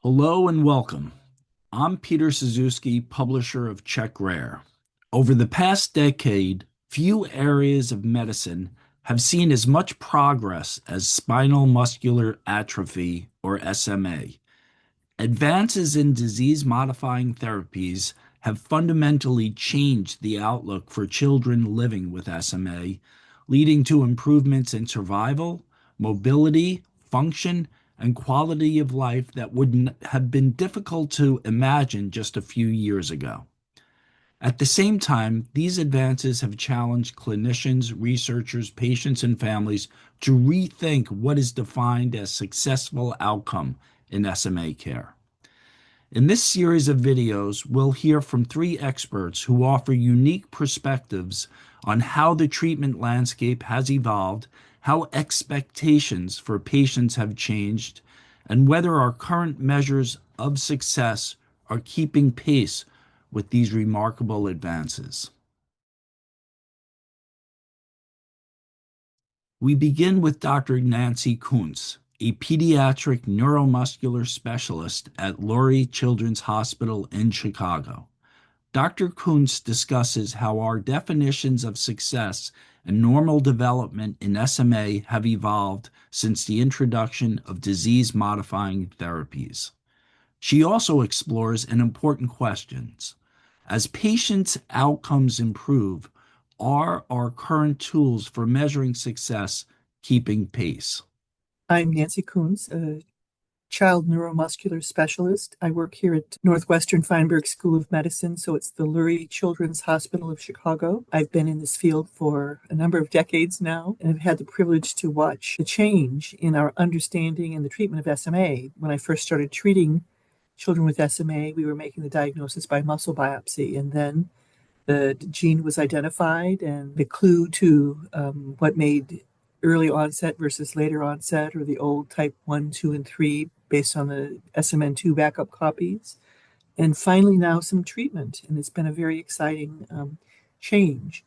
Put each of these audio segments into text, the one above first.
Hello and welcome. I'm Peter Suzuki, publisher of Check Rare. Over the past decade, few areas of medicine have seen as much progress as spinal muscular atrophy, or SMA. Advances in disease modifying therapies have fundamentally changed the outlook for children living with SMA, leading to improvements in survival, mobility, function, and quality of life that would have been difficult to imagine just a few years ago. At the same time, these advances have challenged clinicians, researchers, patients, and families to rethink what is defined as successful outcome in SMA care. In this series of videos, we'll hear from three experts who offer unique perspectives on how the treatment landscape has evolved, how expectations for patients have changed, and whether our current measures of success are keeping pace with these remarkable advances. We begin with Dr. Nancy Kuntz, a pediatric neuromuscular specialist at Lurie Children's Hospital in Chicago. Dr. Kuntz discusses how our definitions of success and normal development in SMA have evolved since the introduction of disease-modifying therapies. She also explores an important question. As patients' outcomes improve, are our current tools for measuring success keeping pace? I'm Nancy Kuntz, a child neuromuscular specialist. I work here at Northwestern Feinberg School of Medicine, so it's the Lurie Children's Hospital of Chicago. I've been in this field for a number of decades now, and I've had the privilege to watch the change in our understanding and the treatment of SMA. When I first started treating children with SMA, we were making the diagnosis by muscle biopsy, and then the gene was identified, and the clue to what made early onset versus later onset, or the old type 1, 2, and 3, based on the SMN2 backup copies. And finally, now some treatment. And it's been a very exciting change.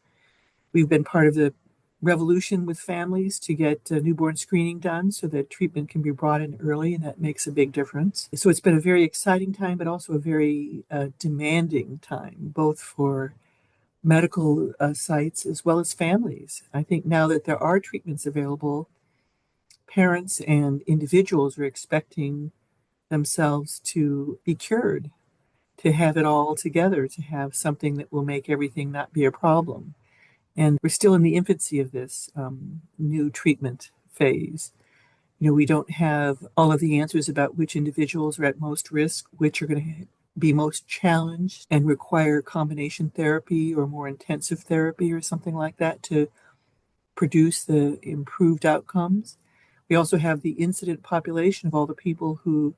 We've been part of the revolution with families to get newborn screening done so that treatment can be brought in early, and that makes a big difference. So it's been a very exciting time, but also a very demanding time, both for medical sites as well as families. I think now that there are treatments available, parents and individuals are expecting themselves to be cured, to have it all together, to have something that will make everything not be a problem. And we're still in the infancy of this new treatment phase. We don't have all of the answers about which individuals are at most risk, which are going to be most challenged and require combination therapy or more intensive therapy or something like that to produce the improved outcomes. We also have the incident population of all the people who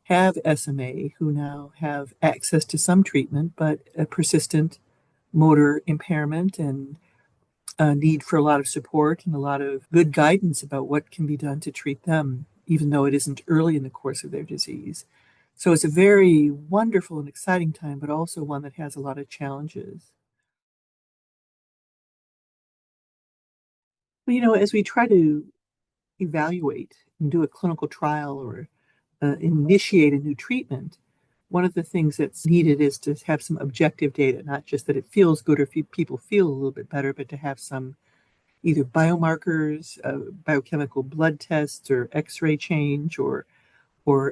have SMA, who now have access to some treatment, but a persistent motor impairment and a need for a lot of support and a lot of good guidance about what can be done to treat them, even though it isn't early in the course of their disease. So it's a very wonderful and exciting time, but also one that has a lot of challenges. Well, as we try to evaluate and do a clinical trial or initiate a new treatment, one of the things that's needed is to have some objective data, not just that it feels good or people feel a little bit better, but to have some either biomarkers, biochemical blood tests, or X-ray change, or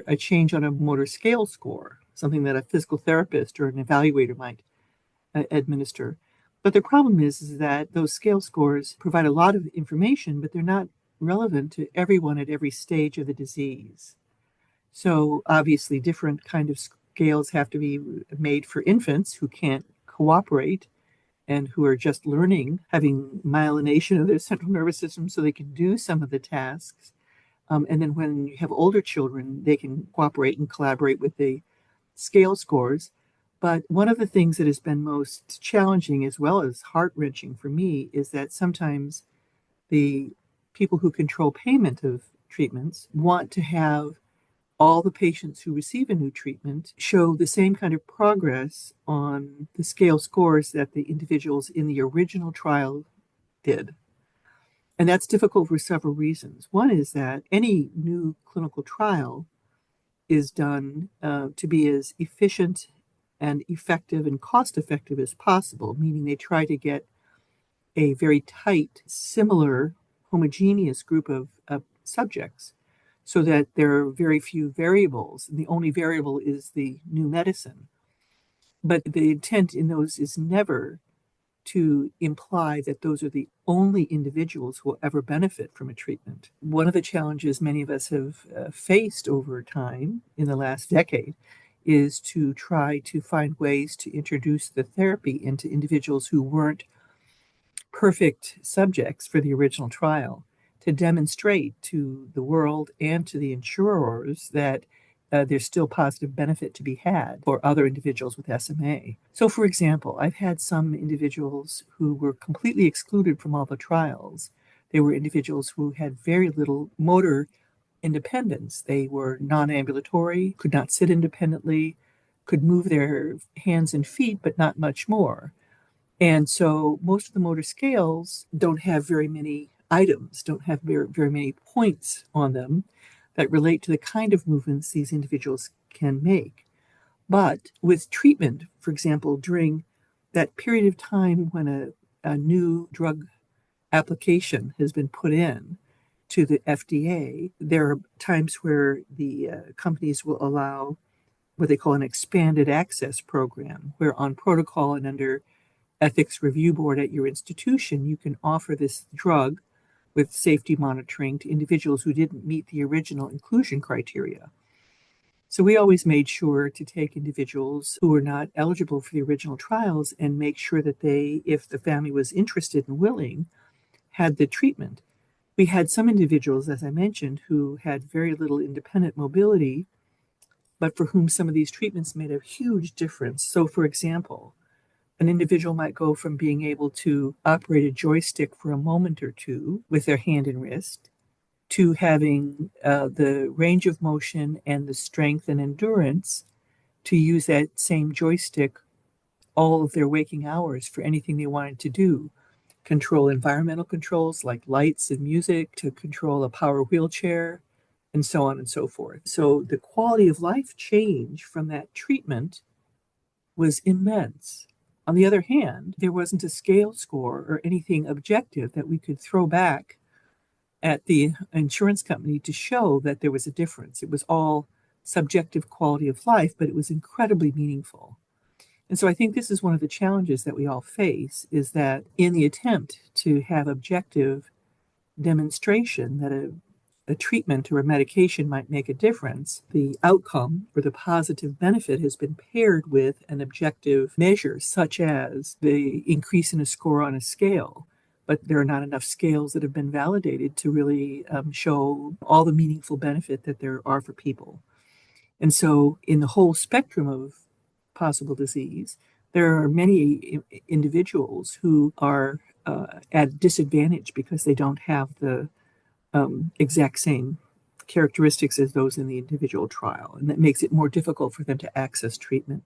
a change on a motor scale score, something that a physical therapist or an evaluator might administer. But the problem is that those scale scores provide a lot of information, but they're not relevant to everyone at every stage of the disease. So obviously different kind of scales have to be made for infants who can't cooperate and who are just learning, having myelination of their central nervous system so they can do some of the tasks. And then when you have older children, they can cooperate and collaborate with the scale scores. But one of the things that has been most challenging as well as heart-wrenching for me is that sometimes the people who control payment of treatments want to have all the patients who receive a new treatment show the same kind of progress on the scale scores that the individuals in the original trial did. And that's difficult for several reasons. One is that any new clinical trial is done to be as efficient and effective and cost effective as possible, meaning they try to get a very tight, similar, homogeneous group of subjects so that there are very few variables. And the only variable is the new medicine. But the intent in those is never to imply that those are the only individuals who will ever benefit from a treatment. One of the challenges many of us have faced over time in the last decade is to try to find ways to introduce the therapy into individuals who weren't perfect subjects for the original trial, to demonstrate to the world and to the insurers that there's still positive benefit to be had for other individuals with SMA. So, for example, I've had some individuals who were completely excluded from all the trials. They were individuals who had very little motor independence. They were non-ambulatory, could not sit independently, could move their hands and feet, but not much more. And so most of the motor scales don't have very many items, don't have very many points on them that relate to the kind of movements these individuals can make. But with treatment, for example, during that period of time when a new drug application has been put in to the FDA, there are times where the companies will allow what they call an expanded access program, where on protocol and under ethics review board at your institution, you can offer this drug with safety monitoring to individuals who didn't meet the original inclusion criteria. So we always made sure to take individuals who were not eligible for the original trials and make sure that they, if the family was interested and willing, had the treatment. We had some individuals, as I mentioned, who had very little independent mobility, but for whom some of these treatments made a huge difference. So, for example, an individual might go from being able to operate a joystick for a moment or two with their hand and wrist to having the range of motion and the strength and endurance to use that same joystick all of their waking hours for anything they wanted to do. Control environmental controls like lights and music, to control a power wheelchair, and so on and so forth. So the quality of life change from that treatment was immense. On the other hand, there wasn't a scale score or anything objective that we could throw back at the insurance company to show that there was a difference. It was all subjective quality of life, but it was incredibly meaningful. And so I think this is one of the challenges that we all face, is that in the attempt to have objective demonstration that a treatment or a medication might make a difference, the outcome or the positive benefit has been paired with an objective measure, such as the increase in a score on a scale. But there are not enough scales that have been validated to really show all the meaningful benefit that there are for people. And so in the whole spectrum of possible disease, there are many individuals who are at disadvantage because they don't have the exact same characteristics as those in the individual trial, and that makes it more difficult for them to access treatment.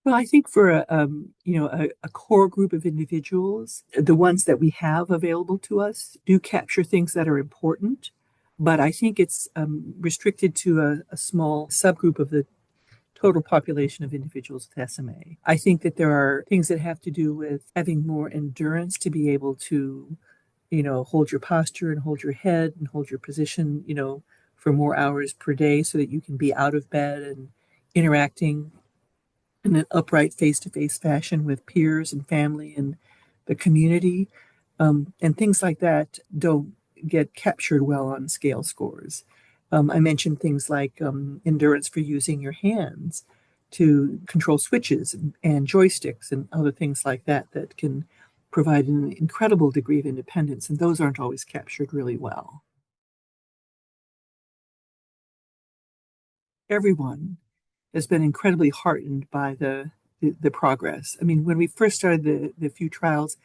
Well, I think for a core group of individuals, the ones that we have available to us do capture things that are important, but I think it's restricted to a small subgroup of the total population of individuals with SMA. I think that there are things that have to do with having more endurance to be able to, hold your posture and hold your head and hold your position, for more hours per day so that you can be out of bed and interacting in an upright face-to-face fashion with peers and family and the community. And things like that don't get captured well on scale scores. I mentioned things like endurance for using your hands to control switches and joysticks and other things like that that can provide an incredible degree of independence, and those aren't always captured really well. Everyone has been incredibly heartened by the progress. I mean, when we first started the few trials,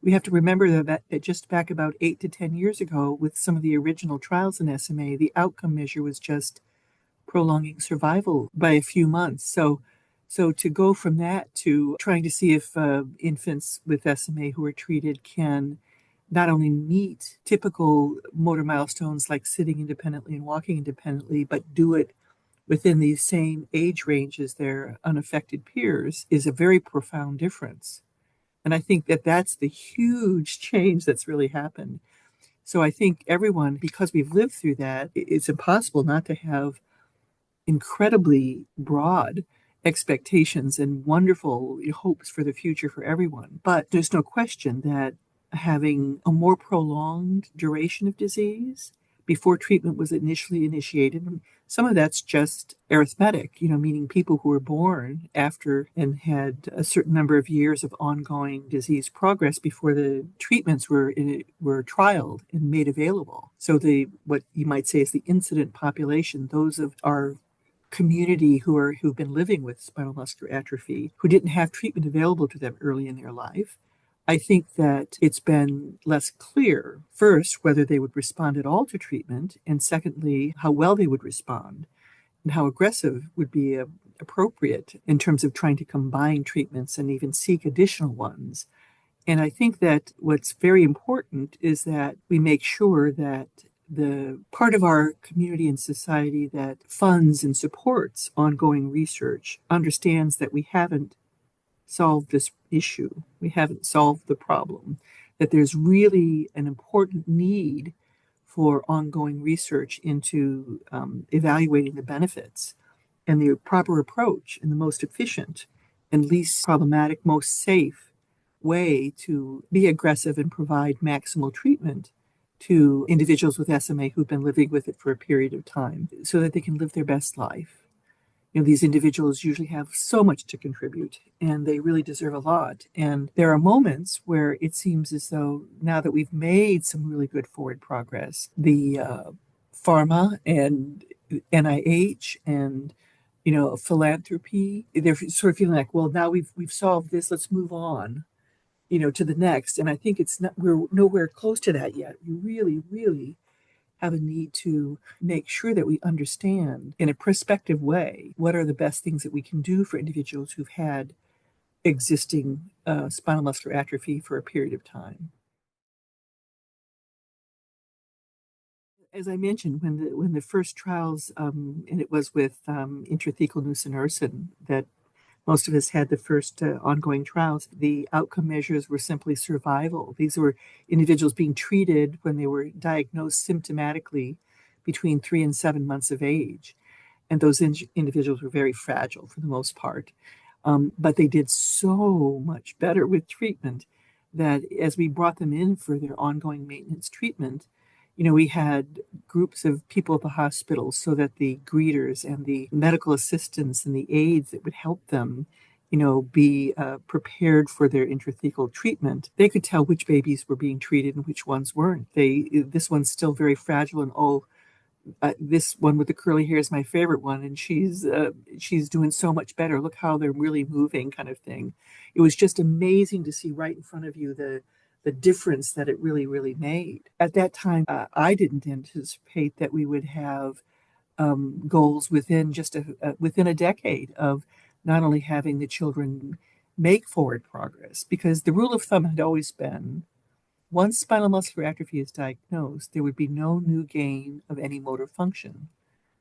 we have to remember that just back about 8 to 10 years ago, with some of the original trials in SMA, the outcome measure was just prolonging survival by a few months. So to go from that to trying to see if infants with SMA who are treated can not only meet typical motor milestones like sitting independently and walking independently, but do it within the same age range as their unaffected peers is a very profound difference. And I think that that's the huge change that's really happened. So I think everyone, because we've lived through that, it's impossible not to have incredibly broad expectations and wonderful hopes for the future for everyone. But there's no question that having a more prolonged duration of disease before treatment was initially initiated, some of that's just arithmetic, meaning people who were born after and had a certain number of years of ongoing disease progress before the treatments were trialed and made available. So the what you might say is the incident population, those of our community who've been living with spinal muscular atrophy, who didn't have treatment available to them early in their life. I think that it's been less clear, first, whether they would respond at all to treatment, and secondly, how well they would respond and how aggressive would be appropriate in terms of trying to combine treatments and even seek additional ones. And I think that what's very important is that we make sure that the part of our community and society that funds and supports ongoing research understands that we haven't solved this issue. We haven't solved the problem, that there's really an important need for ongoing research into evaluating the benefits and the proper approach and the most efficient and least problematic, most safe way to be aggressive and provide maximal treatment to individuals with SMA who've been living with it for a period of time so that they can live their best life. These individuals usually have so much to contribute and they really deserve a lot. And there are moments where it seems as though now that we've made some really good forward progress, the pharma and NIH and philanthropy, they're sort of feeling like, well, now we've solved this, let's move on, to the next. And I think we're nowhere close to that yet. We really, really have a need to make sure that we understand in a prospective way what are the best things that we can do for individuals who've had existing spinal muscular atrophy for a period of time. As I mentioned, when the first trials, and it was with intrathecal nusinersen that most of us had the first ongoing trials, the outcome measures were simply survival. These were individuals being treated when they were diagnosed symptomatically between 3 and 7 months of age. And those individuals were very fragile for the most part. But they did so much better with treatment that as we brought them in for their ongoing maintenance treatment, we had groups of people at the hospital so that the greeters and the medical assistants and the aides that would help them, be prepared for their intrathecal treatment. They could tell which babies were being treated and which ones weren't. This one's still very fragile, and this one with the curly hair is my favorite one, and she's doing so much better. Look how they're really moving, kind of thing. It was just amazing to see right in front of you the difference that it really, really made. At that time, I didn't anticipate that we would have goals within within a decade of not only having the children make forward progress, because the rule of thumb had always been once spinal muscular atrophy is diagnosed, there would be no new gain of any motor function.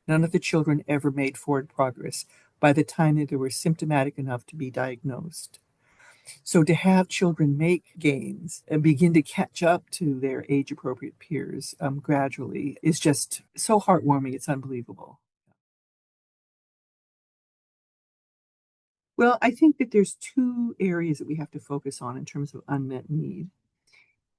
None of the children ever made forward progress by the time that they were symptomatic enough to be diagnosed. So to have children make gains and begin to catch up to their age-appropriate peers gradually is just so heartwarming. It's unbelievable. Well, I think that there's two areas that we have to focus on in terms of unmet need.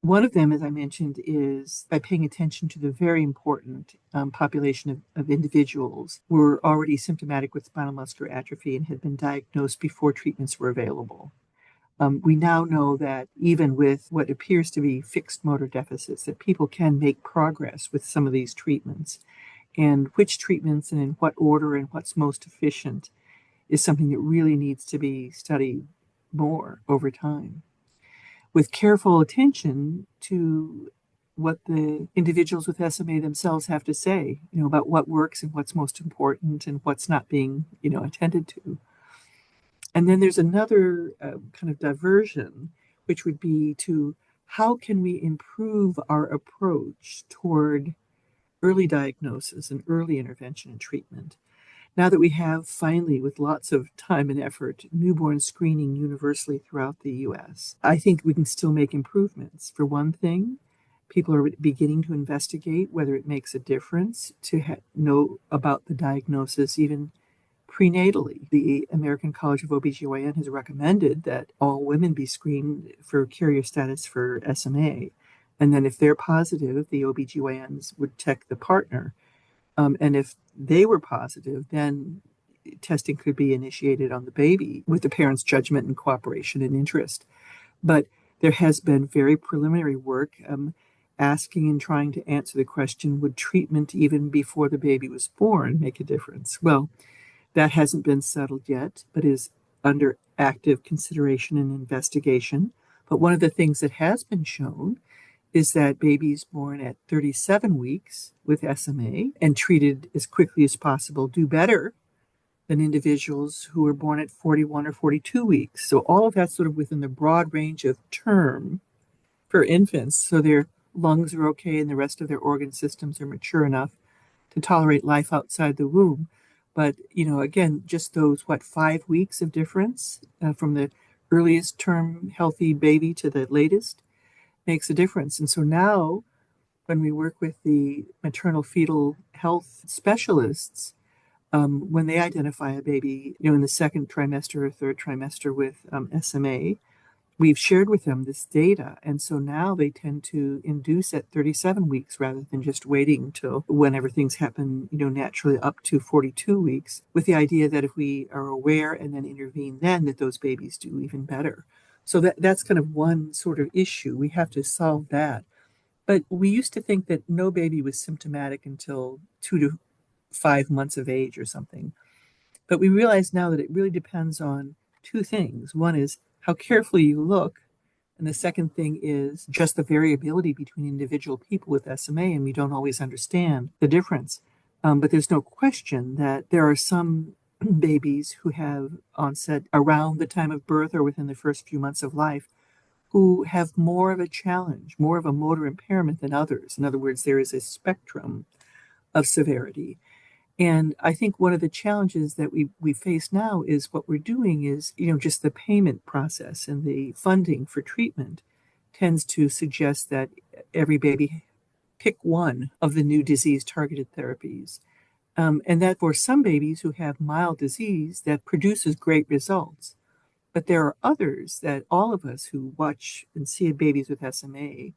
One of them, as I mentioned, is by paying attention to the very important population of individuals who were already symptomatic with spinal muscular atrophy and had been diagnosed before treatments were available. We now know that even with what appears to be fixed motor deficits, that people can make progress with some of these treatments. And which treatments and in what order and what's most efficient is something that really needs to be studied more over time, with careful attention to what the individuals with SMA themselves have to say, about what works and what's most important and what's not being, attended to. And then there's another kind of diversion, which would be to how can we improve our approach toward early diagnosis and early intervention and treatment? Now that we have finally, with lots of time and effort, newborn screening universally throughout the US, I think we can still make improvements. For one thing, people are beginning to investigate whether it makes a difference to know about the diagnosis even prenatally. The American College of OBGYN has recommended that all women be screened for carrier status for SMA. And then if they're positive, the OBGYNs would check the partner. And if they were positive, then testing could be initiated on the baby with the parents' judgment and cooperation and interest. But there has been very preliminary work asking and trying to answer the question, would treatment even before the baby was born make a difference? Well, that hasn't been settled yet, but is under active consideration and investigation. But one of the things that has been shown is that babies born at 37 weeks with SMA and treated as quickly as possible do better than individuals who were born at 41 or 42 weeks. So all of that's sort of within the broad range of term for infants. So their lungs are okay and the rest of their organ systems are mature enough to tolerate life outside the womb. But, again, just those, 5 weeks of difference from the earliest term healthy baby to the latest makes a difference. And so now when we work with the maternal fetal health specialists, when they identify a baby, in the second trimester or third trimester with SMA, we've shared with them this data. And so now they tend to induce at 37 weeks rather than just waiting till whenever things happen, naturally up to 42 weeks, with the idea that if we are aware and then intervene then, that those babies do even better. So that's kind of one sort of issue. We have to solve that. But we used to think that no baby was symptomatic until 2 to 5 months of age or something. But we realize now that it really depends on two things. One is how carefully you look. And the second thing is just the variability between individual people with SMA, and we don't always understand the difference. But there's no question that there are some babies who have onset around the time of birth or within the first few months of life who have more of a challenge, more of a motor impairment than others. In other words, there is a spectrum of severity. And I think one of the challenges that we face now is what we're doing is, just the payment process and the funding for treatment tends to suggest that every baby pick one of the new disease-targeted therapies. And that for some babies who have mild disease, that produces great results. But there are others that all of us who watch and see babies with SMA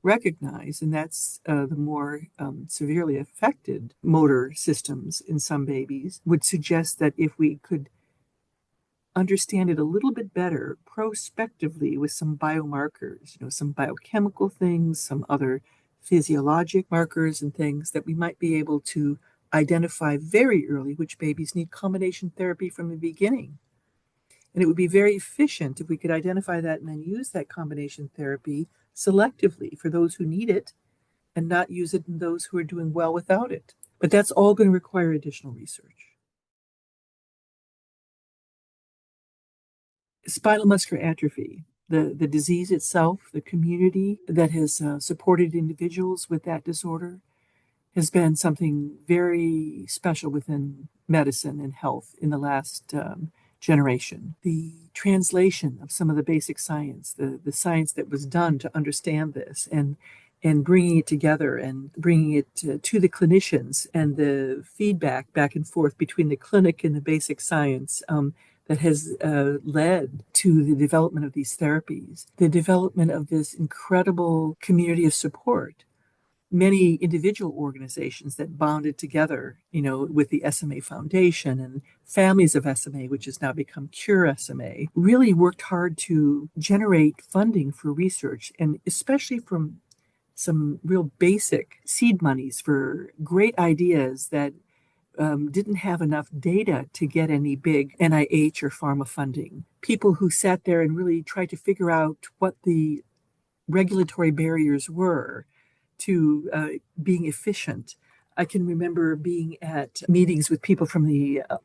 recognize, and that's the more severely affected motor systems in some babies, would suggest that if we could understand it a little bit better prospectively with some biomarkers, some biochemical things, some other physiologic markers and things, that we might be able to identify very early which babies need combination therapy from the beginning. And it would be very efficient if we could identify that and then use that combination therapy selectively for those who need it and not use it in those who are doing well without it. But that's all going to require additional research. Spinal muscular atrophy, the disease itself, the community that has supported individuals with that disorder has been something very special within medicine and health in the last generation. The translation of some of the basic science, the science that was done to understand this, and bringing it together and bringing it to the clinicians, and the feedback back and forth between the clinic and the basic science that has led to the development of these therapies, the development of this incredible community of support. Many individual organizations that bonded together, with the SMA Foundation and Families of SMA, which has now become Cure SMA, really worked hard to generate funding for research, and especially from some real basic seed monies for great ideas that didn't have enough data to get any big NIH or pharma funding. People who sat there and really tried to figure out what the regulatory barriers were to being efficient. I can remember being at meetings with people from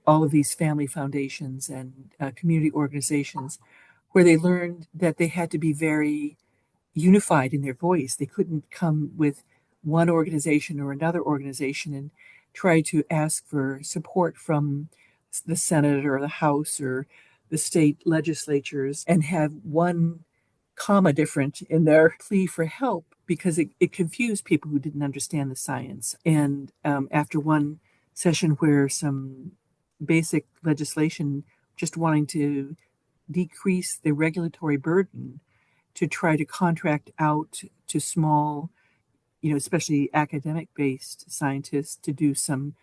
all of these family foundations and community organizations where they learned that they had to be very unified in their voice. They couldn't come with one organization or another organization and try to ask for support from the Senate or the House or the state legislatures and have one comma different in their plea for help because it confused people who didn't understand the science. And after one session where some basic legislation just wanting to decrease the regulatory burden to try to contract out to small, especially academic based scientists to do some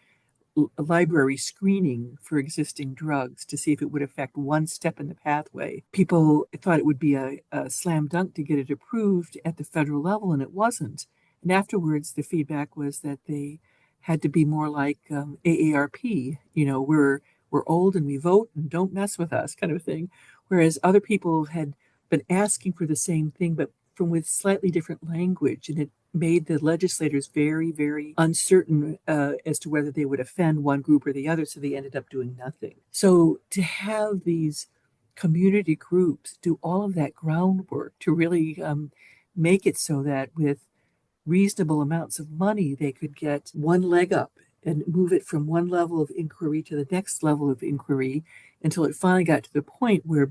library screening for existing drugs to see if it would affect one step in the pathway. People thought it would be a slam dunk to get it approved at the federal level, and it wasn't. And afterwards, the feedback was that they had to be more like AARP. We're old and we vote and don't mess with us, kind of thing. Whereas other people had been asking for the same thing, but from with slightly different language, and it made the legislators very, very uncertain as to whether they would offend one group or the other, so they ended up doing nothing. So to have these community groups do all of that groundwork to really make it so that with reasonable amounts of money, they could get one leg up and move it from one level of inquiry to the next level of inquiry until it finally got to the point where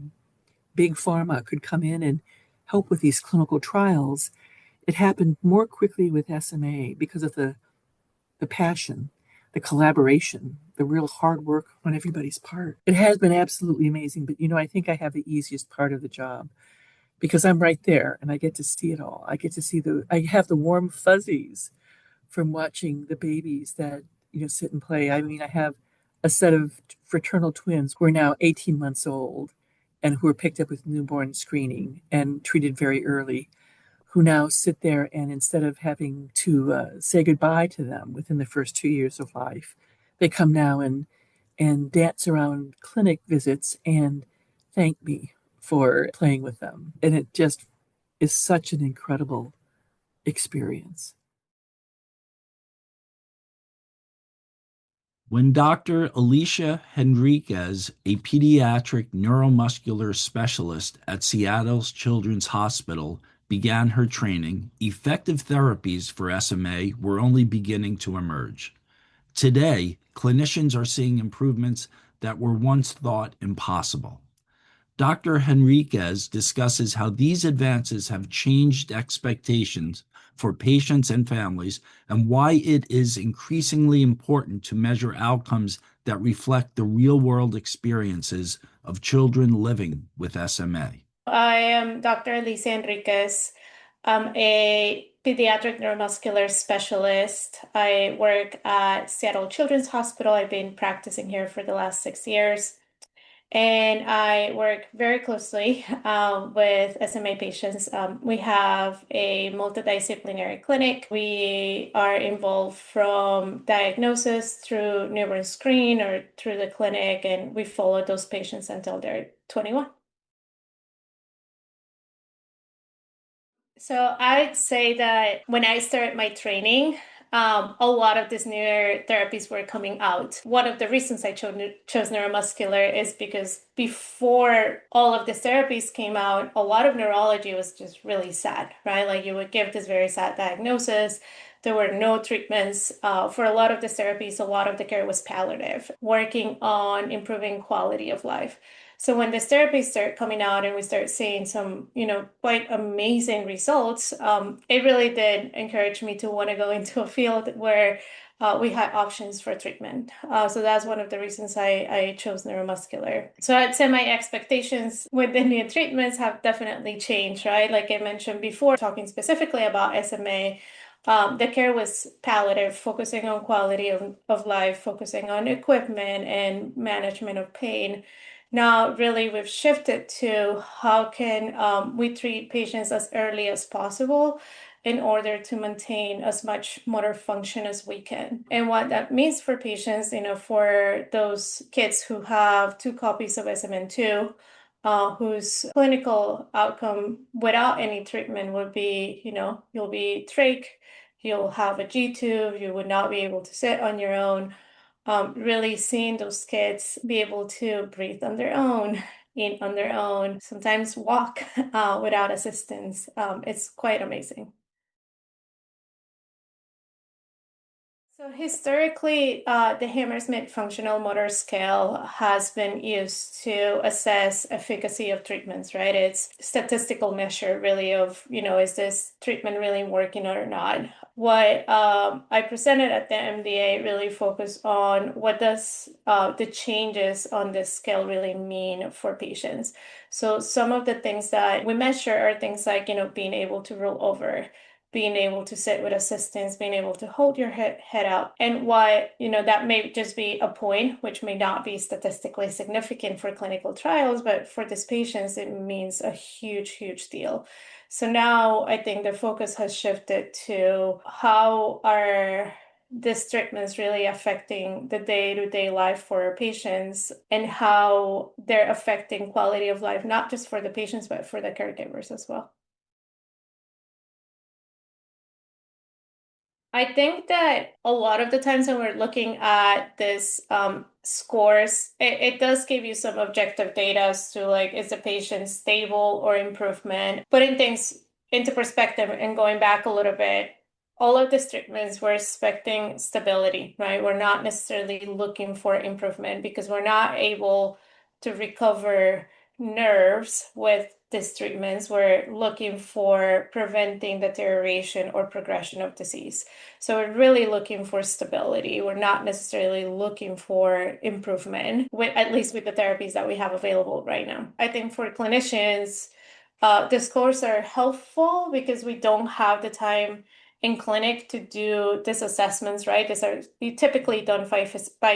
big pharma could come in and help with these clinical trials. It happened more quickly with SMA because of the passion, the collaboration, the real hard work on everybody's part. It has been absolutely amazing, but I think I have the easiest part of the job because I'm right there and I get to see it all. I have the warm fuzzies from watching the babies that, sit and play. I mean, I have a set of fraternal twins who are now 18 months old and who were picked up with newborn screening and treated very early, who now sit there and instead of having to say goodbye to them within the first 2 years of life, they come now and dance around clinic visits and thank me for playing with them. And it just is such an incredible experience. When Dr. Alicia Henriquez, a pediatric neuromuscular specialist at Seattle's Children's Hospital, began her training, effective therapies for SMA were only beginning to emerge. Today, clinicians are seeing improvements that were once thought impossible. Dr. Henriquez discusses how these advances have changed expectations for patients and families and why it is increasingly important to measure outcomes that reflect the real-world experiences of children living with SMA. I am Dr. Alicia Henriquez. I'm a pediatric neuromuscular specialist. I work at Seattle Children's Hospital. I've been practicing here for the last 6 years. And I work very closely with SMA patients. We have a multidisciplinary clinic. We are involved from diagnosis through newborn screen or through the clinic, and we follow those patients until they're 21. So I'd say that when I started my training, a lot of these newer therapies were coming out. One of the reasons I chose neuromuscular is because before all of these therapies came out, a lot of neurology was just really sad, right? Like you would give this very sad diagnosis. There were no treatments. For a lot of the therapies, a lot of the care was palliative, working on improving quality of life. So when this therapy started coming out and we started seeing some, quite amazing results, it really did encourage me to want to go into a field where we had options for treatment. So that's one of the reasons I chose neuromuscular. So I'd say my expectations with the new treatments have definitely changed, right? Like I mentioned before, talking specifically about SMA, the care was palliative, focusing on quality of life, focusing on equipment and management of pain. Now, really, we've shifted to how can we treat patients as early as possible in order to maintain as much motor function as we can. And what that means for patients, for those kids who have 2 copies of SMN2, whose clinical outcome without any treatment would be, you'll be trach, you'll have a G tube, you would not be able to sit on your own. Really seeing those kids be able to breathe on their own, eat on their own, sometimes walk without assistance. It's quite amazing. So historically, the Hammersmith Functional Motor Scale has been used to assess efficacy of treatments, right? It's a statistical measure really of, is this treatment really working or not? What I presented at the MDA really focused on what does the changes on this scale really mean for patients. So some of the things that we measure are things like, being able to roll over, being able to sit with assistance, being able to hold your head up. And what, that may just be a point, which may not be statistically significant for clinical trials, but for these patients, it means a huge, huge deal. So now I think the focus has shifted to how are these treatments really affecting the day-to-day life for our patients and how they're affecting quality of life, not just for the patients, but for the caregivers as well. I think that a lot of the times when we're looking at this scores, it does give you some objective data as to like, is the patient stable or improvement? Putting things into perspective and going back a little bit, all of these treatments, we're expecting stability, right? We're not necessarily looking for improvement because we're not able to recover nerves with these treatments. We're looking for preventing deterioration or progression of disease. So we're really looking for stability. We're not necessarily looking for improvement, at least with the therapies that we have available right now. I think for clinicians, the scores are helpful because we don't have the time in clinic to do these assessments, right? These are typically done by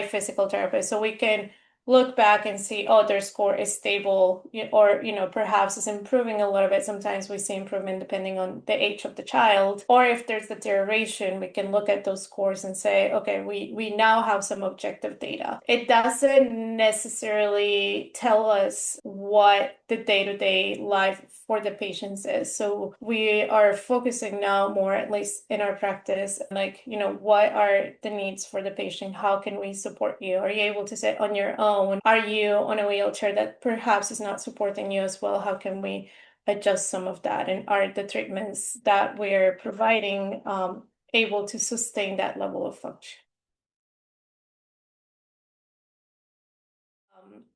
physical therapists. So we can look back and see, oh, their score is stable, or, perhaps it's improving a little bit. Sometimes we see improvement depending on the age of the child. Or if there's deterioration, we can look at those scores and say, okay, we now have some objective data. It doesn't necessarily tell us what the day-to-day life for the patients is. So we are focusing now more, at least in our practice, like, what are the needs for the patient? How can we support you? Are you able to sit on your own? Are you on a wheelchair that perhaps is not supporting you as well? How can we adjust some of that? And are the treatments that we're providing able to sustain that level of function?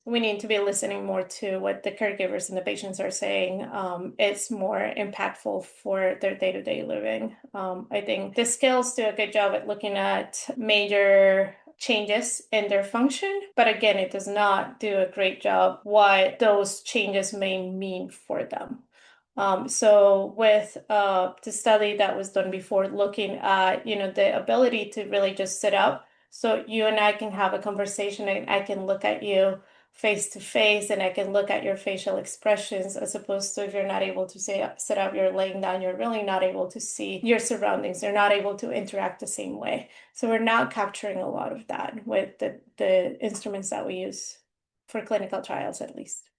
We need to be listening more to what the caregivers and the patients are saying. It's more impactful for their day-to-day living. I think the scales do a good job at looking at major changes in their function, but again, it does not do a great job what those changes may mean for them. So with the study that was done before, looking at the ability to really just sit up, so you and I can have a conversation and I can look at you face to face and I can look at your facial expressions, as opposed to if you're not able to sit up, you're laying down, you're really not able to see your surroundings, you're not able to interact the same way. So we're now capturing a lot of that with the instruments that we use for clinical trials, at least.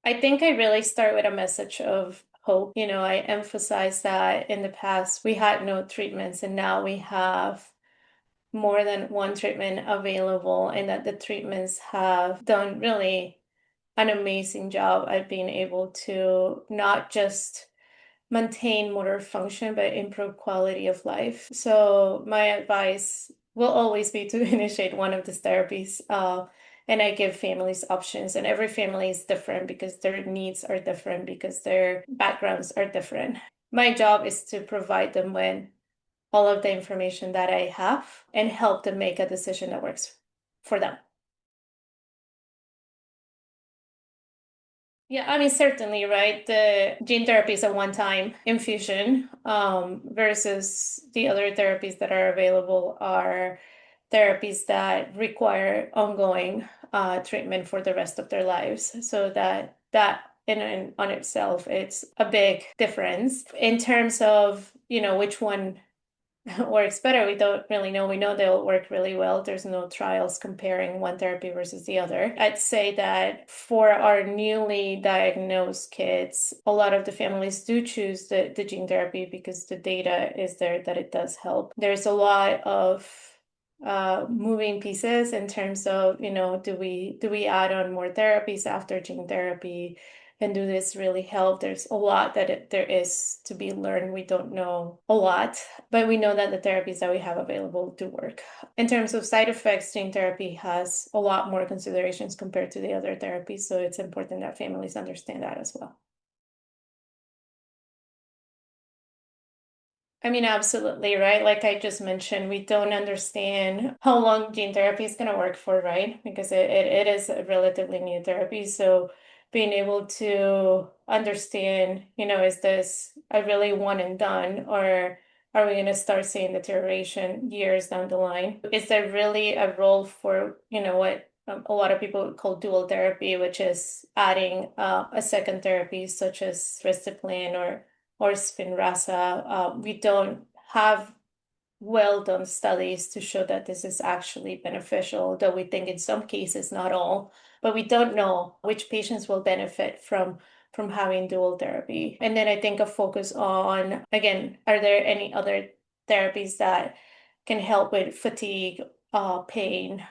I think I really start with a message of hope. I emphasize that in the past we had no treatments and now we have more than one treatment available, and that the treatments have done really an amazing job at being able to not just maintain motor function, but improve quality of life. So my advice will always be to initiate one of these therapies. And I give families options, and every family is different because their needs are different, because their backgrounds are different. My job is to provide them with all of the information that I have and help them make a decision that works for them. Yeah, I mean, certainly, right? The gene therapy is a one-time infusion versus the other therapies that are available are therapies that require ongoing treatment for the rest of their lives. So that in and on itself, it's a big difference. In terms of, which one works better, we don't really know. We know they'll work really well. There's no trials comparing one therapy versus the other. I'd say that for our newly diagnosed kids, a lot of the families do choose the gene therapy because the data is there that it does help. There's a lot of moving pieces in terms of, do we add on more therapies after gene therapy? And do this really help? There's a lot that there is to be learned. We don't know a lot, but we know that the therapies that we have available do work. In terms of side effects, gene therapy has a lot more considerations compared to the other therapies, so it's important that families understand that as well. I mean, absolutely, right? Like I just mentioned, we don't understand how long gene therapy is going to work for, right? Because it is a relatively new therapy. So being able to understand, is this a really one and done, or are we going to start seeing deterioration years down the line? Is there really a role for, what a lot of people call dual therapy, which is adding a second therapy such as risdiplam or Spinraza? We don't have well-done studies to show that this is actually beneficial, though we think in some cases, not all, but we don't know which patients will benefit from having dual therapy. And then I think a focus on, again, are there any other therapies that can help with fatigue, pain,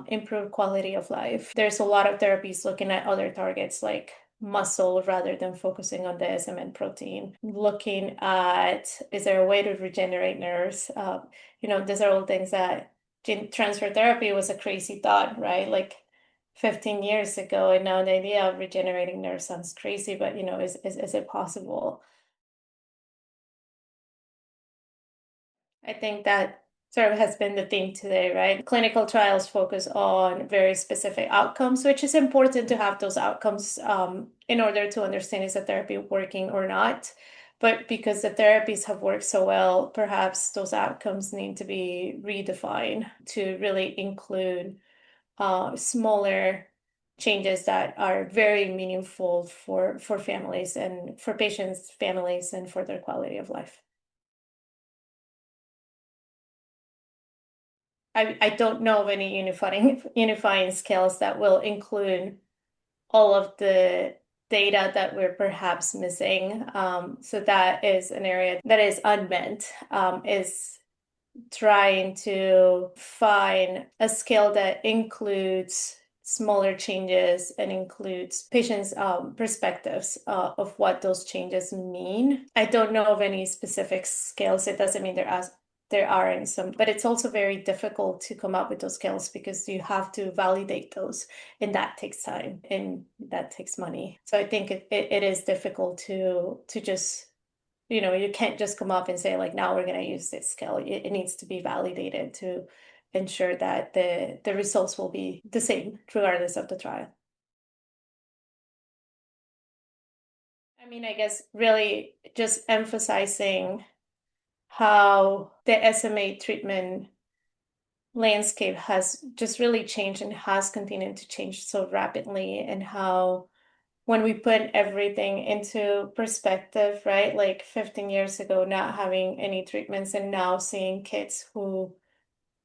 improve quality of life? There's a lot of therapies looking at other targets like muscle rather than focusing on the SMN protein, looking at, is there a way to regenerate nerves? These are all things that gene transfer therapy was a crazy thought, right? Like 15 years ago, and now the idea of regenerating nerves sounds crazy, but is it possible? I think that sort of has been the theme today, right? Clinical trials focus on very specific outcomes, which is important to have those outcomes in order to understand is a therapy working or not. But because the therapies have worked so well, perhaps those outcomes need to be redefined to really include smaller changes that are very meaningful for families and for patients' families and for their quality of life. I don't know of any unifying scales that will include all of the data that we're perhaps missing. So that is an area that is unmet, is trying to find a scale that includes smaller changes and includes patients' perspectives of what those changes mean. I don't know of any specific scales. It doesn't mean there aren't some, but it's also very difficult to come up with those scales because you have to validate those, and that takes time and that takes money. So I think it is difficult to just, you can't just come up and say like, now we're going to use this scale. It needs to be validated to ensure that the results will be the same regardless of the trial. I mean, I guess really just emphasizing how the SMA treatment landscape has just really changed and has continued to change so rapidly, and how when we put everything into perspective, right? Like 15 years ago, not having any treatments and now seeing kids who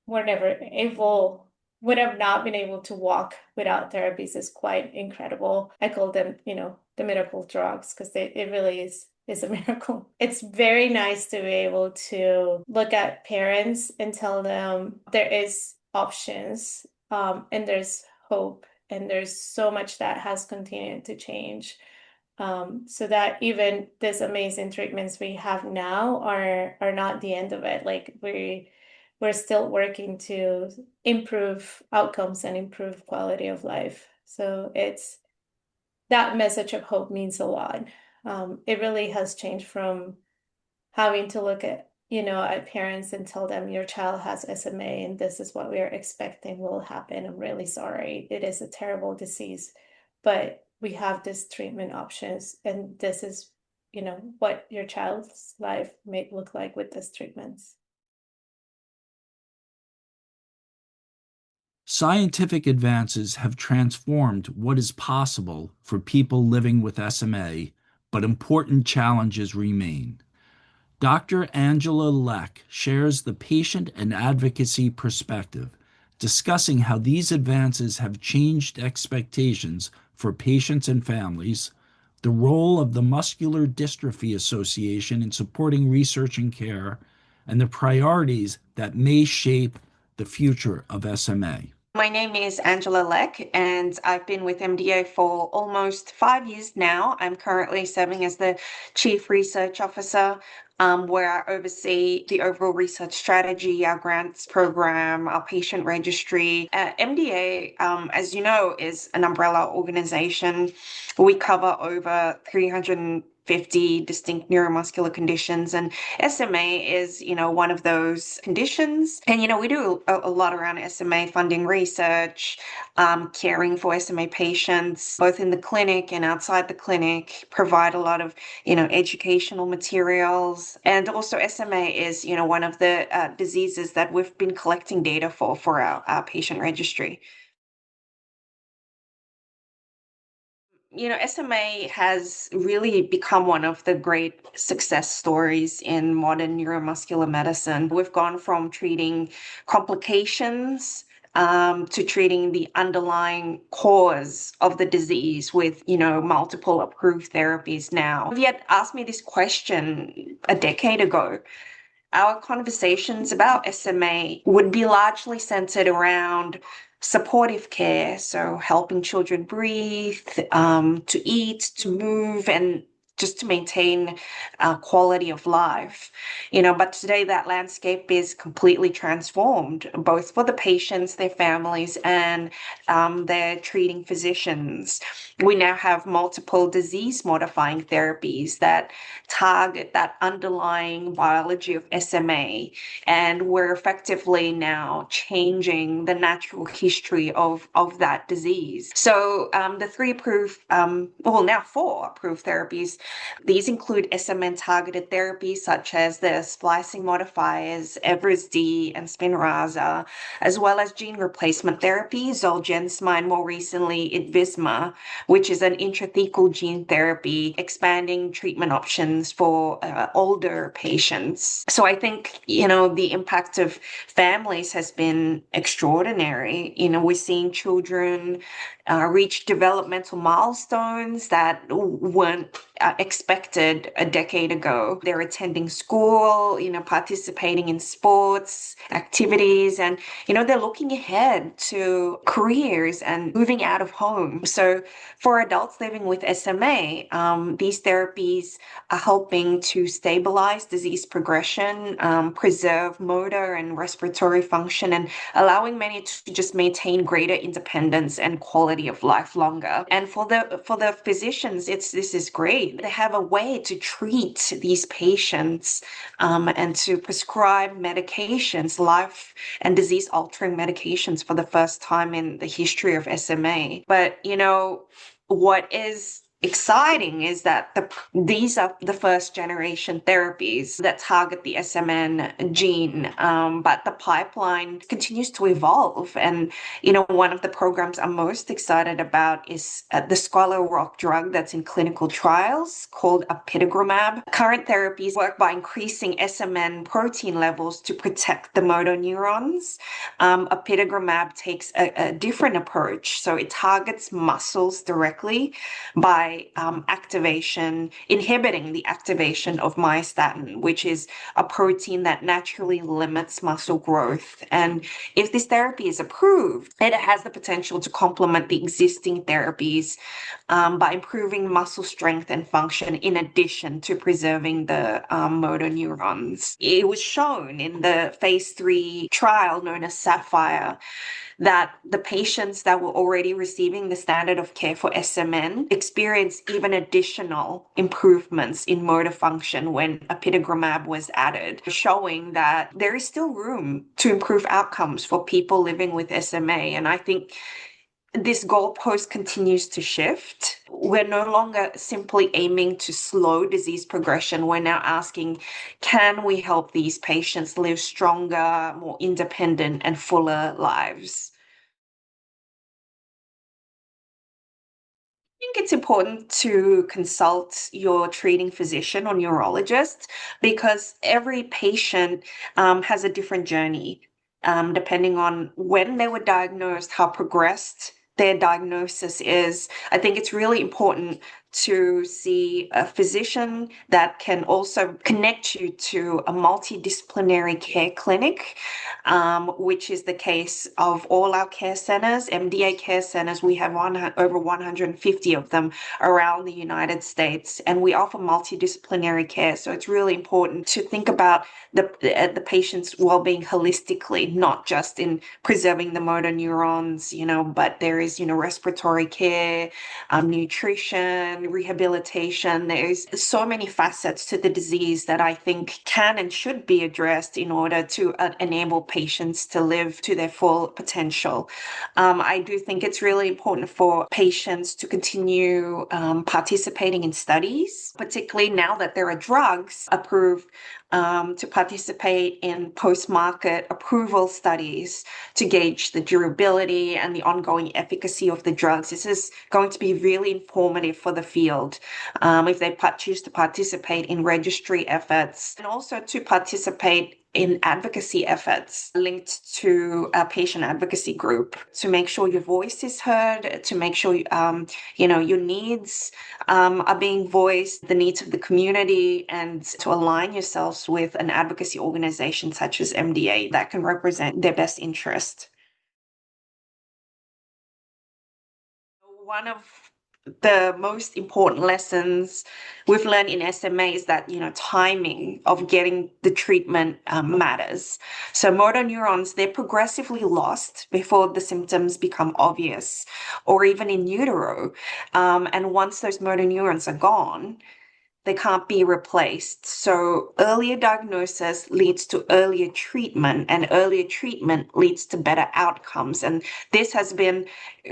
were never able, would have not been able to walk without therapies is quite incredible. I call them, the miracle drugs, because it really is a miracle. It's very nice to be able to look at parents and tell them there is options, and there's hope, and there's so much that has continued to change. So that even these amazing treatments we have now are not the end of it. Like we're still working to improve outcomes and improve quality of life. So it's that message of hope means a lot. It really has changed from having to look at parents and tell them your child has SMA and this is what we are expecting will happen. I'm really sorry. It is a terrible disease, but we have this treatment options, and this is, what your child's life may look like with these treatments. Scientific advances have transformed what is possible for people living with SMA, but important challenges remain. Dr. Angela Lek shares the patient and advocacy perspective, discussing how these advances have changed expectations for patients and families, the role of the Muscular Dystrophy Association in supporting research and care, and the priorities that may shape the future of SMA. My name is Angela Lek, and I've been with MDA for almost 5 years now. I'm currently serving as the Chief Research Officer, where I oversee the overall research strategy, our grants program, our patient registry. MDA, as you know, is an umbrella organization. We cover over 350 distinct neuromuscular conditions, and SMA is, one of those conditions. And, we do a lot around SMA funding research, caring for SMA patients, both in the clinic and outside the clinic, provide a lot of, educational materials. And also SMA is, one of the diseases that we've been collecting data for our patient registry. SMA has really become one of the great success stories in modern neuromuscular medicine. We've gone from treating complications to treating the underlying cause of the disease with, multiple approved therapies now. If you had asked me this question a decade ago, our conversations about SMA would be largely centered around supportive care, so helping children breathe, to eat, to move, and just to maintain quality of life. But today that landscape is completely transformed, both for the patients, their families, and their treating physicians. We now have multiple disease-modifying therapies that target that underlying biology of SMA, and we're effectively now changing the natural history of that disease. So the now 4 approved therapies. These include SMN-targeted therapies such as the splicing modifiers, Evrysdi and Spinraza, as well as gene replacement therapy, Zolgensma, and more recently, Itvisma, which is an intrathecal gene therapy, expanding treatment options for older patients. So I think, the impact of families has been extraordinary. We're seeing children reach developmental milestones that weren't expected a decade ago. They're attending school, participating in sports, activities, and, they're looking ahead to careers and moving out of home. So for adults living with SMA, these therapies are helping to stabilize disease progression, preserve motor and respiratory function, and allowing many to just maintain greater independence and quality of life longer. And for the physicians, this is great. They have a way to treat these patients and to prescribe medications, life and disease altering medications for the first time in the history of SMA. But what is exciting is that these are the first generation therapies that target the SMN gene, but the pipeline continues to evolve. And, one of the programs I'm most excited about is the Scholar Rock drug that's in clinical trials called apitegromab. Current therapies work by increasing SMN protein levels to protect the motor neurons. Apitegromab takes a different approach. So it targets muscles directly by inhibiting the activation of myostatin, which is a protein that naturally limits muscle growth. And if this therapy is approved, it has the potential to complement the existing therapies by improving muscle strength and function in addition to preserving the motor neurons. It was shown in the phase 3 trial known as Sapphire that the patients that were already receiving the standard of care for SMN experienced even additional improvements in motor function when apitegromab was added, showing that there is still room to improve outcomes for people living with SMA. And I think this goalpost continues to shift. We're no longer simply aiming to slow disease progression. We're now asking, can we help these patients live stronger, more independent, and fuller lives? I think it's important to consult your treating physician or neurologist because every patient has a different journey, depending on when they were diagnosed, how progressed their diagnosis is. I think it's really important to see a physician that can also connect you to a multidisciplinary care clinic, which is the case of all our care centers, MDA care centers. We have over 150 of them around the United States, and we offer multidisciplinary care. So it's really important to think about the patient's well-being holistically, not just in preserving the motor neurons, but there is, respiratory care, nutrition, rehabilitation. There's so many facets to the disease that I think can and should be addressed in order to enable patients to live to their full potential. I do think it's really important for patients to continue participating in studies, particularly now that there are drugs approved, to participate in post-market approval studies to gauge the durability and the ongoing efficacy of the drugs. This is going to be really informative for the field if they choose to participate in registry efforts, and also to participate in advocacy efforts linked to a patient advocacy group to make sure your voice is heard, to make sure your needs are being voiced, the needs of the community, and to align yourselves with an advocacy organization such as MDA that can represent their best interest. One of the most important lessons we've learned in SMA is that, timing of getting the treatment matters. So motor neurons, they're progressively lost before the symptoms become obvious, or even in utero. And once those motor neurons are gone, they can't be replaced. So earlier diagnosis leads to earlier treatment, and earlier treatment leads to better outcomes. And this has been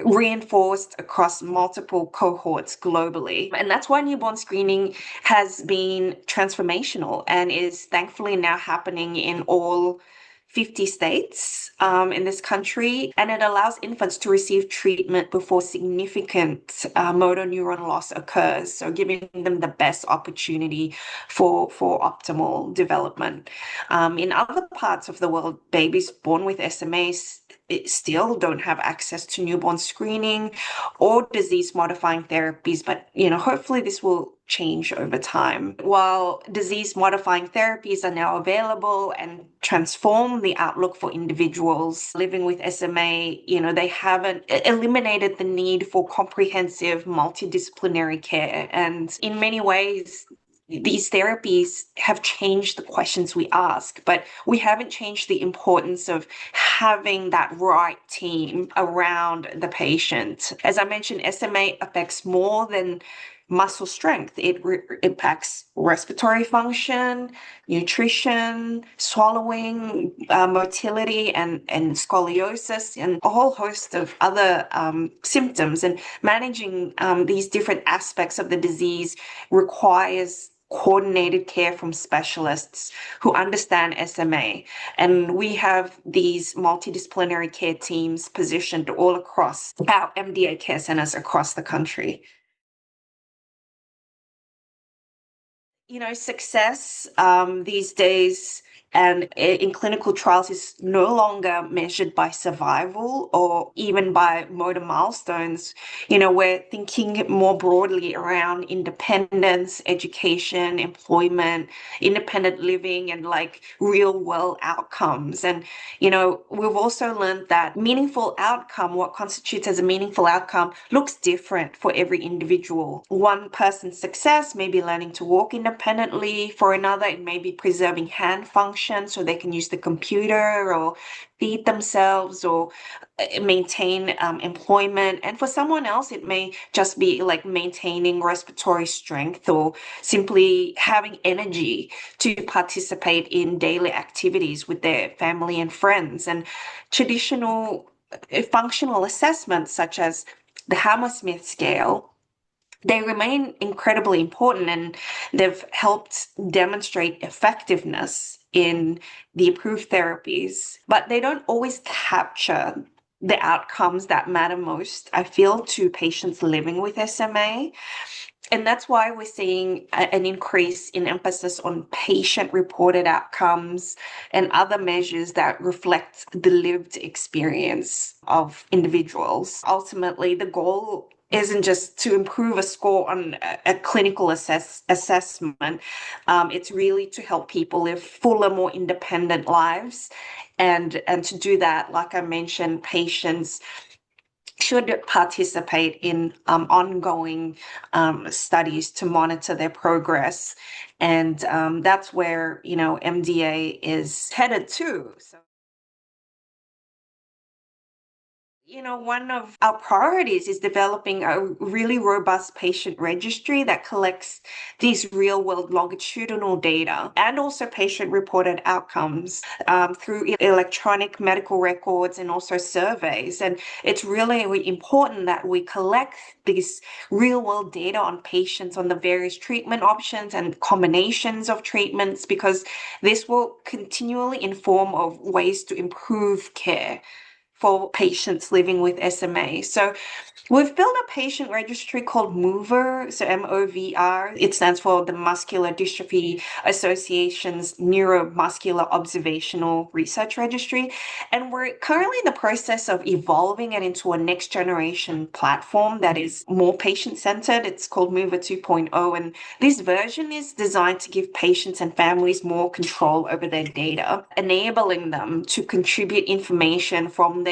reinforced across multiple cohorts globally. And that's why newborn screening has been transformational and is thankfully now happening in all 50 states in this country, and it allows infants to receive treatment before significant motor neuron loss occurs, so giving them the best opportunity for optimal development. In other parts of the world, babies born with SMAs still don't have access to newborn screening or disease-modifying therapies, but hopefully this will change over time. While disease-modifying therapies are now available and transform the outlook for individuals living with SMA, they haven't eliminated the need for comprehensive multidisciplinary care. And in many ways, these therapies have changed the questions we ask, but we haven't changed the importance of having that right team around the patient. As I mentioned, SMA affects more than muscle strength. It impacts respiratory function, nutrition, swallowing, motility, and scoliosis, and a whole host of other symptoms. And managing these different aspects of the disease requires coordinated care from specialists who understand SMA. And we have these multidisciplinary care teams positioned all across our MDA care centers across the country. Success these days and in clinical trials is no longer measured by survival or even by motor milestones. We're thinking more broadly around independence, education, employment, independent living, and real world outcomes. And, we've also learned that meaningful outcome, what constitutes as a meaningful outcome, looks different for every individual. One person's success may be learning to walk independently. For another, it may be preserving hand function so they can use the computer or feed themselves or maintain employment. And for someone else, it may just be maintaining respiratory strength or simply having energy to participate in daily activities with their family and friends. And traditional functional assessments such as the Hammersmith scale, they remain incredibly important, and they've helped demonstrate effectiveness in the approved therapies, but they don't always capture the outcomes that matter most, I feel, to patients living with SMA. And that's why we're seeing an increase in emphasis on patient-reported outcomes and other measures that reflect the lived experience of individuals. Ultimately, the goal isn't just to improve a score on a clinical assessment. It's really to help people live fuller, more independent lives. And to do that, like I mentioned, patients should participate in ongoing studies to monitor their progress. And that's where, MDA is headed to. So, one of our priorities is developing a really robust patient registry that collects these real-world longitudinal data and also patient-reported outcomes through electronic medical records and also surveys. And it's really important that we collect these real-world data on patients, on the various treatment options and combinations of treatments, because this will continually inform of ways to improve care for patients living with SMA. So we've built a patient registry called MOVR, so MOVR. It stands for the Muscular Dystrophy Association's Neuromuscular Observational Research Registry. And we're currently in the process of evolving it into a next generation platform that is more patient-centered. It's called MOVR 2.0. And this version is designed to give patients and families more control over their data, enabling them to contribute information from their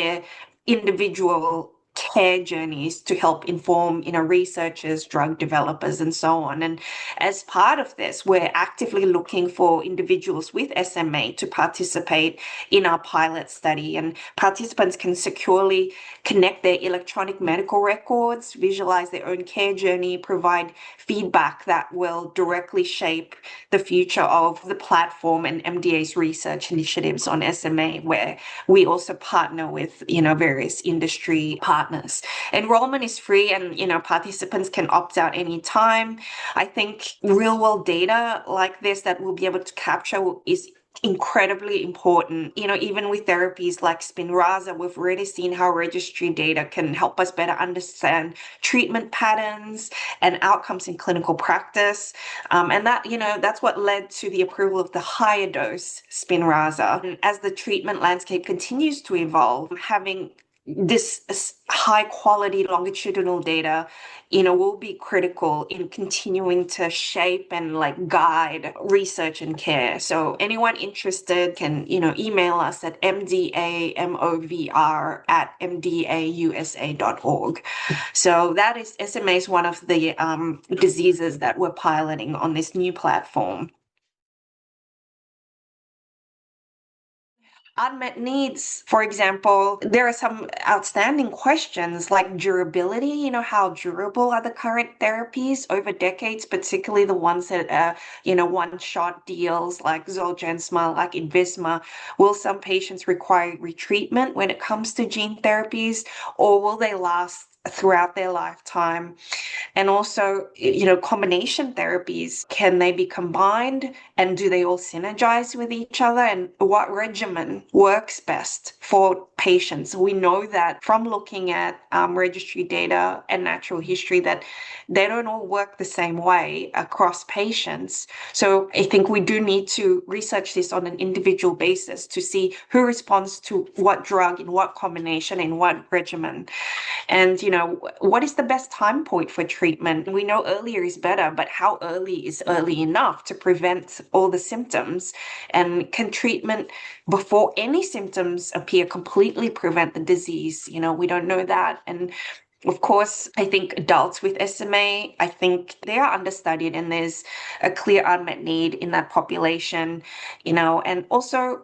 individual care journeys to help inform, researchers, drug developers, and so on. And as part of this, we're actively looking for individuals with SMA to participate in our pilot study. And participants can securely connect their electronic medical records, visualize their own care journey, provide feedback that will directly shape the future of the platform and MDA's research initiatives on SMA, where we also partner with, various industry partners. Enrollment is free, and participants can opt out anytime. I think real world data like this that we'll be able to capture is incredibly important. Even with therapies like Spinraza, we've already seen how registry data can help us better understand treatment patterns and outcomes in clinical practice. And that's what led to the approval of the higher dose Spinraza. And as the treatment landscape continues to evolve, having this high quality longitudinal data, will be critical in continuing to shape and guide research and care. So anyone interested can, email us at mdamovr@mdausa.org. So that is, SMA is one of the diseases that we're piloting on this new platform. Unmet needs, for example, there are some outstanding questions like durability. How durable are the current therapies over decades, particularly the ones that are, one-shot deals like Zolgensma, like Invisma? Will some patients require retreatment when it comes to gene therapies, or will they last throughout their lifetime? And also, combination therapies, can they be combined, and do they all synergize with each other? And what regimen works best for patients? We know that from looking at registry data and natural history that they don't all work the same way across patients. So I think we do need to research this on an individual basis to see who responds to what drug, in what combination, in what regimen. And, what is the best time point for treatment? We know earlier is better, but how early is early enough to prevent all the symptoms? And can treatment before any symptoms appear completely prevent the disease? We don't know that. And of course, I think adults with SMA, I think they are understudied, and there's a clear unmet need in that population, and also,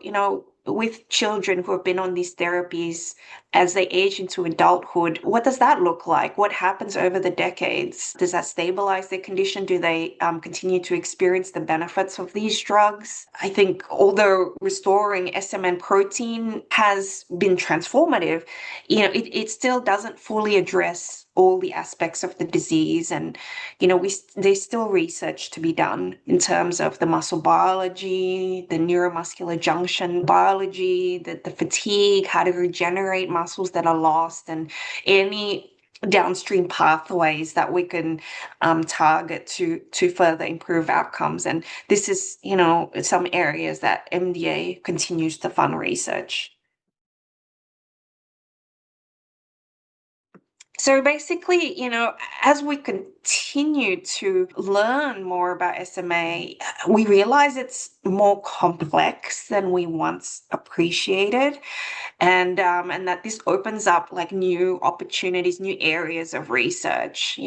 with children who have been on these therapies as they age into adulthood, what does that look like? What happens over the decades? Does that stabilize their condition? Do they continue to experience the benefits of these drugs? I think although restoring SMN protein has been transformative, it still doesn't fully address all the aspects of the disease. And, there's still research to be done in terms of the muscle biology, the neuromuscular junction biology, the fatigue, how to regenerate muscles that are lost, and any downstream pathways that we can target to further improve outcomes. And this is, some areas that MDA continues to fund research. So basically, as we continue to learn more about SMA, we realize it's more complex than we once appreciated, and that this opens up like new opportunities, new areas of research.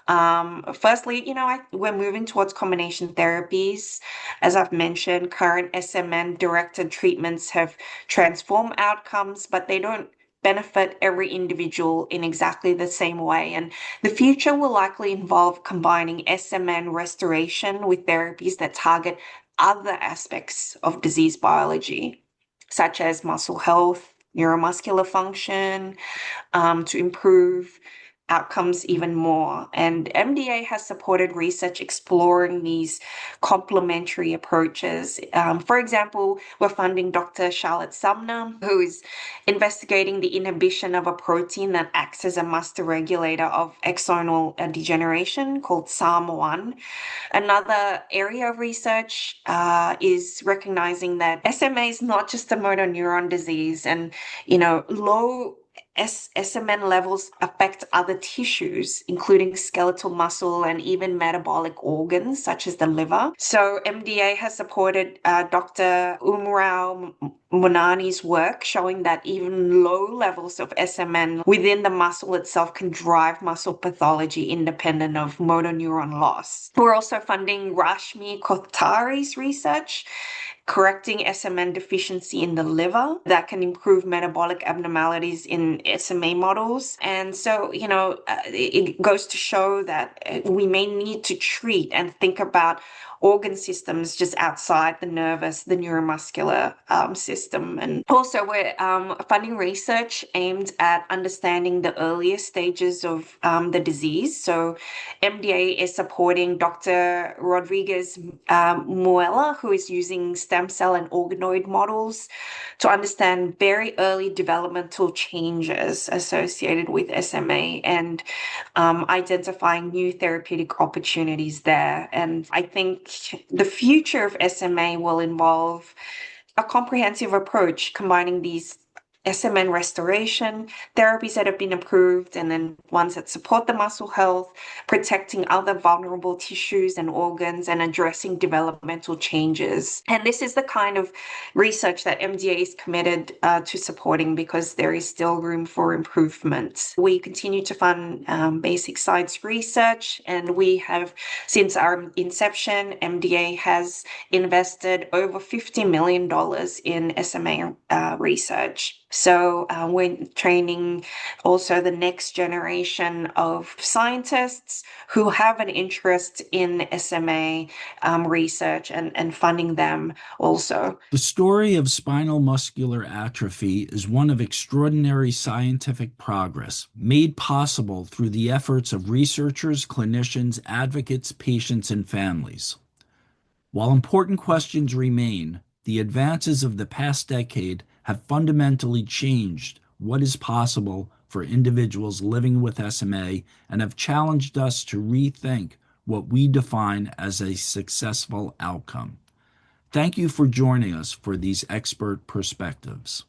Firstly, we're moving towards combination therapies. As I've mentioned, current SMN-directed treatments have transformed outcomes, but they don't benefit every individual in exactly the same way. And the future will likely involve combining SMN restoration with therapies that target other aspects of disease biology, such as muscle health, neuromuscular function, to improve outcomes even more. And MDA has supported research exploring these complementary approaches. For example, we're funding Dr. Charlotte Sumner, who is investigating the inhibition of a protein that acts as a master regulator of axonal degeneration called SARM1. Another area of research is recognizing that SMA is not just a motor neuron disease, and low SMN levels affect other tissues, including skeletal muscle and even metabolic organs such as the liver. So MDA has supported Dr. Umrao Monani's work showing that even low levels of SMN within the muscle itself can drive muscle pathology independent of motor neuron loss. We're also funding Rashmi Kotari's research correcting SMN deficiency in the liver that can improve metabolic abnormalities in SMA models. And so, it goes to show that we may need to treat and think about organ systems just outside the neuromuscular system. And also we're funding research aimed at understanding the earliest stages of the disease. So MDA is supporting Dr. Rodriguez Muela, who is using stem cell and organoid models to understand very early developmental changes associated with SMA and identifying new therapeutic opportunities there. And I think the future of SMA will involve a comprehensive approach combining these SMN restoration therapies that have been approved, and then ones that support the muscle health, protecting other vulnerable tissues and organs, and addressing developmental changes. And this is the kind of research that MDA is committed to supporting because there is still room for improvement. We continue to fund basic science research, and we have, since our inception, MDA has invested over $50 million in SMA research. So we're training also the next generation of scientists who have an interest in SMA research and funding them also. The story of spinal muscular atrophy is one of extraordinary scientific progress made possible through the efforts of researchers, clinicians, advocates, patients, and families. While important questions remain, the advances of the past decade have fundamentally changed what is possible for individuals living with SMA and have challenged us to rethink what we define as a successful outcome. Thank you for joining us for these expert perspectives.